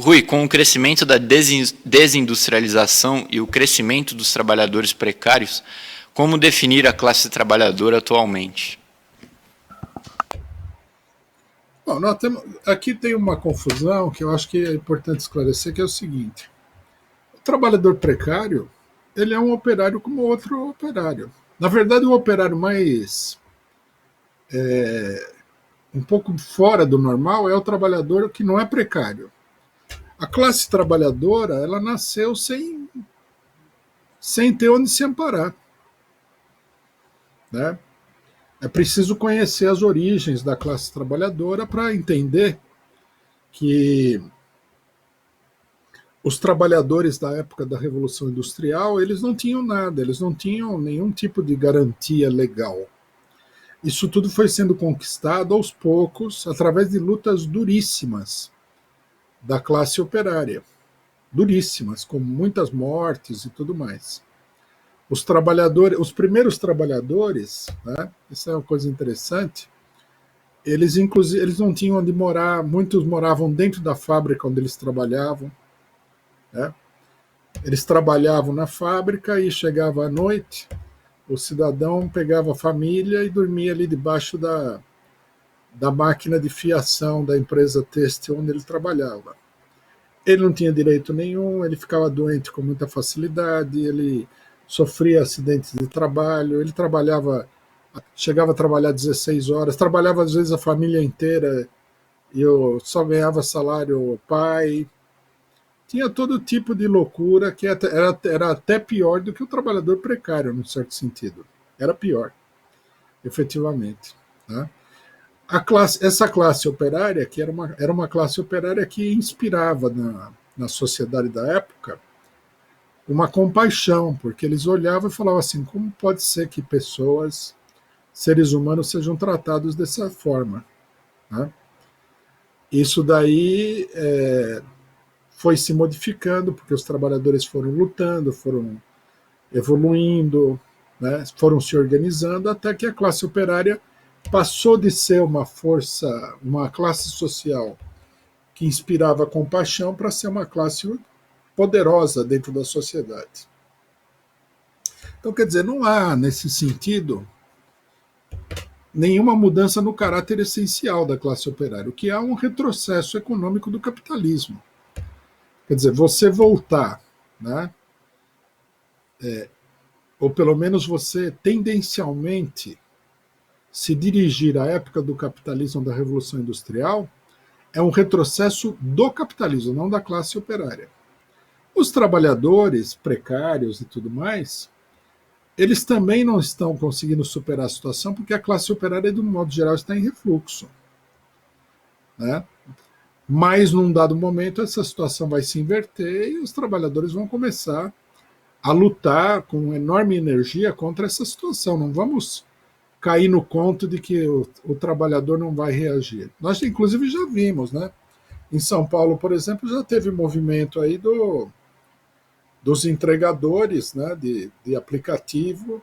Rui, com o crescimento da desindustrialização e o crescimento dos trabalhadores precários, como definir a classe trabalhadora atualmente? Bom, aqui tem uma confusão que eu acho que é importante esclarecer, que é o seguinte: o trabalhador precário, ele é um operário como outro operário. Na verdade, o operário mais um pouco fora do normal é o trabalhador que não é precário. A classe trabalhadora, ela nasceu sem ter onde se amparar, né? É preciso conhecer as origens da classe trabalhadora para entender que os trabalhadores da época da Revolução Industrial, eles não tinham nada, eles não tinham nenhum tipo de garantia legal. Isso tudo foi sendo conquistado aos poucos, através de lutas duríssimas da classe operária. Duríssimas, com muitas mortes e tudo mais. Os trabalhadores, os primeiros trabalhadores, né, isso é uma coisa interessante, eles inclusive eles não tinham onde morar, muitos moravam dentro da fábrica onde eles trabalhavam, né? Eles trabalhavam na fábrica e chegava à noite, o cidadão pegava a família e dormia ali debaixo da máquina de fiação da empresa têxtil onde ele trabalhava. Ele não tinha direito nenhum, ele ficava doente com muita facilidade, ele sofria acidentes de trabalho, ele chegava a trabalhar 16 horas, trabalhava às vezes a família inteira e eu só ganhava salário pai. Tinha todo tipo de loucura que era até pior do que o trabalhador precário, num certo sentido. Era pior, efetivamente. Né? Essa classe operária, que era uma classe operária que inspirava na sociedade da época uma compaixão, porque eles olhavam e falavam assim: como pode ser que pessoas, seres humanos, sejam tratados dessa forma? Né? Isso daí foi se modificando, porque os trabalhadores foram lutando, foram evoluindo, né, foram se organizando, até que a classe operária passou de ser uma força, uma classe social que inspirava compaixão, para ser uma classe poderosa dentro da sociedade. Então, quer dizer, não há, nesse sentido, nenhuma mudança no caráter essencial da classe operária, o que há um retrocesso econômico do capitalismo. Quer dizer, você voltar, né, ou pelo menos você tendencialmente se dirigir à época do capitalismo, da Revolução Industrial, é um retrocesso do capitalismo, não da classe operária. Os trabalhadores precários e tudo mais, eles também não estão conseguindo superar a situação, porque a classe operária, de um modo geral, está em refluxo. Né? Mas, num dado momento, essa situação vai se inverter e os trabalhadores vão começar a lutar com enorme energia contra essa situação. Não vamos cair no conto de que o trabalhador não vai reagir. Nós, inclusive, já vimos, né? Em São Paulo, por exemplo, já teve movimento aí dos entregadores, né, de aplicativo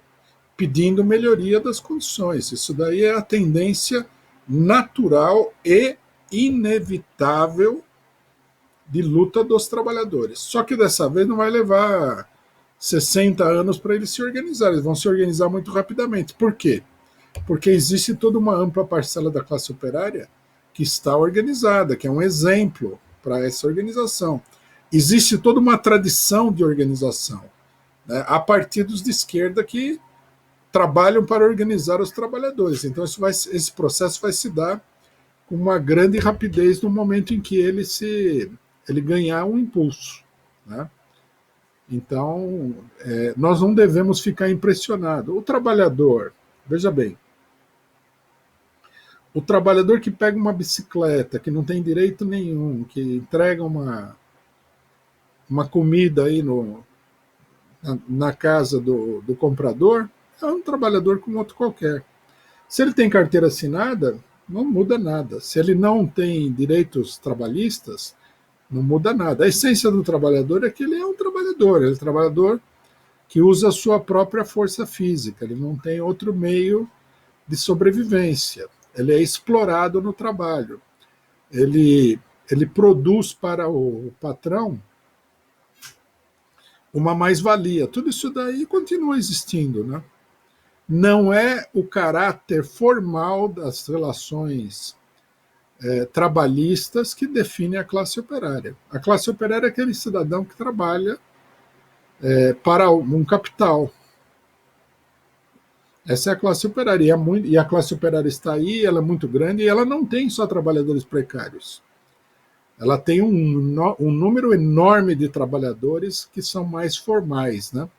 pedindo melhoria das condições. Isso daí é a tendência natural e inevitável de luta dos trabalhadores. Só que dessa vez não vai levar 60 anos para eles se organizarem, eles vão se organizar muito rapidamente. Por quê? Porque existe toda uma ampla parcela da classe operária que está organizada, que é um exemplo para essa organização. Existe toda uma tradição de organização, né? Há partidos de esquerda que trabalham para organizar os trabalhadores. Então esse processo vai se dar com uma grande rapidez no momento em que ele ganhar um impulso. Né? Então, nós não devemos ficar impressionados. O trabalhador, veja bem, o trabalhador que pega uma bicicleta, que não tem direito nenhum, que entrega uma comida aí na casa do comprador, é um trabalhador como outro qualquer. Se ele tem carteira assinada, não muda nada. Se ele não tem direitos trabalhistas, não muda nada. A essência do trabalhador é que ele é um trabalhador que usa a sua própria força física, ele não tem outro meio de sobrevivência, ele é explorado no trabalho, ele ele produz para o patrão uma mais-valia. Tudo isso daí continua existindo, né? Não é o caráter formal das relações trabalhistas que define a classe operária. A classe operária é aquele cidadão que trabalha para um capital. Essa é a classe operária. E a classe operária está aí, ela é muito grande, e ela não tem só trabalhadores precários. Ela tem um número enorme de trabalhadores que são mais formais, né?